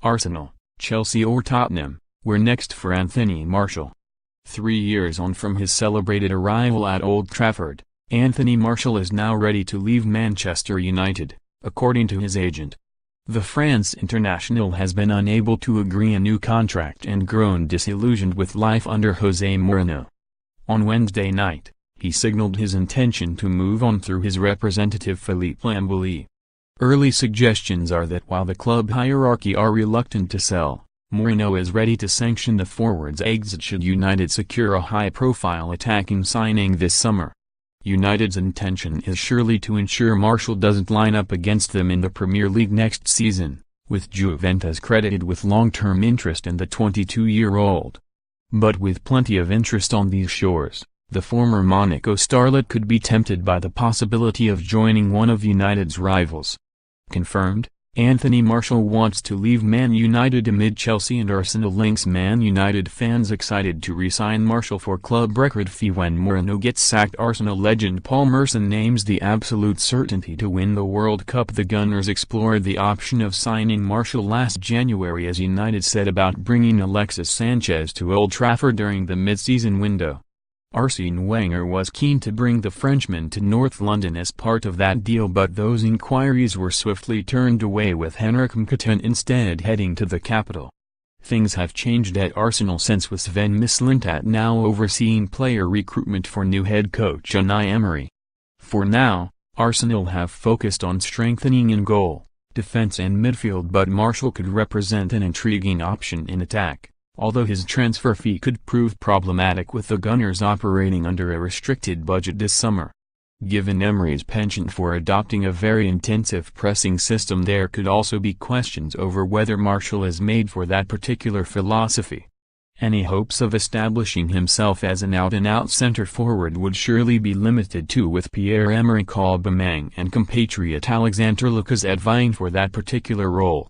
Arsenal, Chelsea or Tottenham were next for Anthony Martial. 3 years on from his celebrated arrival at Old Trafford, Anthony Martial is now ready to leave Manchester United, according to his agent. The France international has been unable to agree a new contract and grown disillusioned with life under Jose Mourinho. On Wednesday night, he signaled his intention to move on through his representative Philippe Lamboley. Early suggestions are that while the club hierarchy are reluctant to sell, Mourinho is ready to sanction the forward's exit should United secure a high-profile attacking signing this summer. United's intention is surely to ensure Martial doesn't line up against them in the Premier League next season, with Juventus credited with long-term interest in the 22-year-old. But with plenty of interest on these shores, the former Monaco starlet could be tempted by the possibility of joining one of United's rivals. Confirmed, Anthony Martial wants to leave Man United amid Chelsea and Arsenal links. Man United fans excited to re-sign Martial for club record fee when Mourinho gets sacked. Arsenal legend Paul Merson names the absolute certainty to win the World Cup. The Gunners explored the option of signing Martial last January as United said about bringing Alexis Sanchez to Old Trafford during the mid-season window. Arsene Wenger was keen to bring the Frenchman to North London as part of that deal, but those inquiries were swiftly turned away with Henrik Mkhitaryan instead heading to the capital. Things have changed at Arsenal since with Sven Mislintat now overseeing player recruitment for new head coach Unai Emery. For now, Arsenal have focused on strengthening in goal, defense and midfield, but Martial could represent an intriguing option in attack, although his transfer fee could prove problematic with the Gunners operating under a restricted budget this summer. Given Emery's penchant for adopting a very intensive pressing system, there could also be questions over whether Martial is made for that particular philosophy. Any hopes of establishing himself as an out-and-out centre-forward would surely be limited too, with Pierre-Emerick Aubameyang and compatriot Alexander Lacazette vying for that particular role.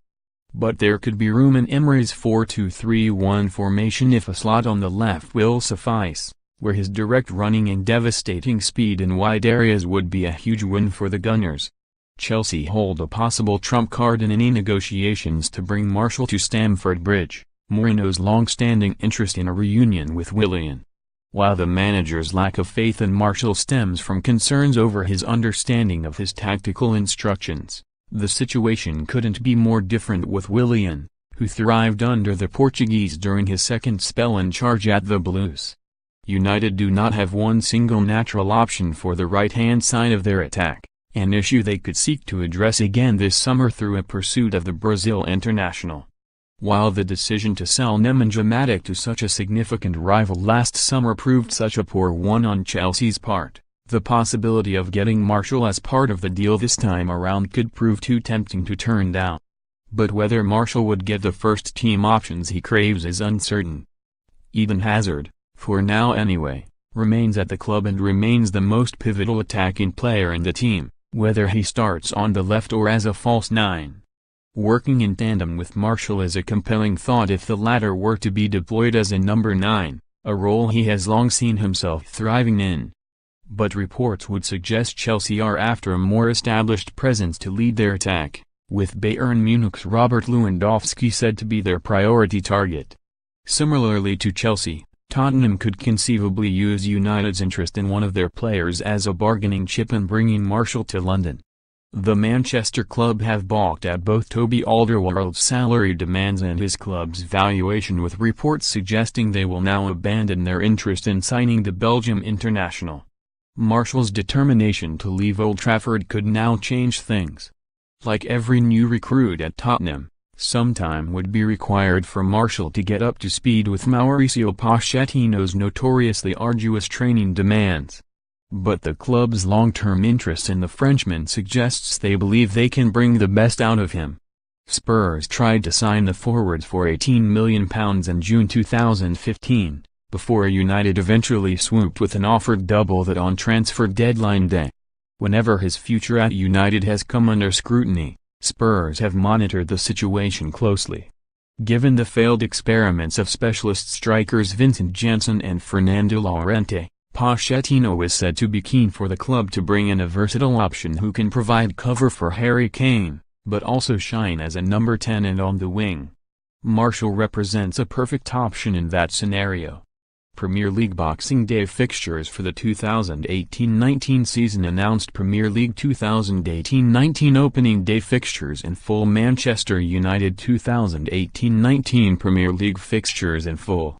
But there could be room in Emery's 4-2-3-1 formation if a slot on the left will suffice, where his direct running and devastating speed in wide areas would be a huge win for the Gunners. Chelsea hold a possible trump card in any negotiations to bring Martial to Stamford Bridge, Mourinho's long-standing interest in a reunion with Willian. While the manager's lack of faith in Martial stems from concerns over his understanding of his tactical instructions, the situation couldn't be more different with Willian, who thrived under the Portuguese during his second spell in charge at the Blues. United do not have one single natural option for the right-hand side of their attack, an issue they could seek to address again this summer through a pursuit of the Brazil international. While the decision to sell Nemanja Matic to such a significant rival last summer proved such a poor one on Chelsea's part, the possibility of getting Martial as part of the deal this time around could prove too tempting to turn down. But whether Martial would get the first-team options he craves is uncertain. Eden Hazard, for now anyway, remains at the club and remains the most pivotal attacking player in the team, whether he starts on the left or as a false nine. Working in tandem with Martial is a compelling thought if the latter were to be deployed as a number 9, a role he has long seen himself thriving in. But reports would suggest Chelsea are after a more established presence to lead their attack, with Bayern Munich's Robert Lewandowski said to be their priority target. Similarly to Chelsea, Tottenham could conceivably use United's interest in one of their players as a bargaining chip in bringing Martial to London. The Manchester club have balked at both Toby Alderweireld's salary demands and his club's valuation, with reports suggesting they will now abandon their interest in signing the Belgium international. Martial's determination to leave Old Trafford could now change things. Like every new recruit at Tottenham, some time would be required for Martial to get up to speed with Mauricio Pochettino's notoriously arduous training demands. But the club's long-term interest in the Frenchman suggests they believe they can bring the best out of him. Spurs tried to sign the forward for £18 million in June 2015. Before United eventually swooped with an offer double that on transfer deadline day. Whenever his future at United has come under scrutiny, Spurs have monitored the situation closely. Given the failed experiments of specialist strikers Vincent Janssen and Fernando Llorente, Pochettino is said to be keen for the club to bring in a versatile option who can provide cover for Harry Kane, but also shine as a number 10 and on the wing. Martial represents a perfect option in that scenario. Premier League Boxing Day fixtures for the 2018-19 season announced. Premier League 2018-19 opening day fixtures in full. Manchester United 2018-19 Premier League fixtures in full.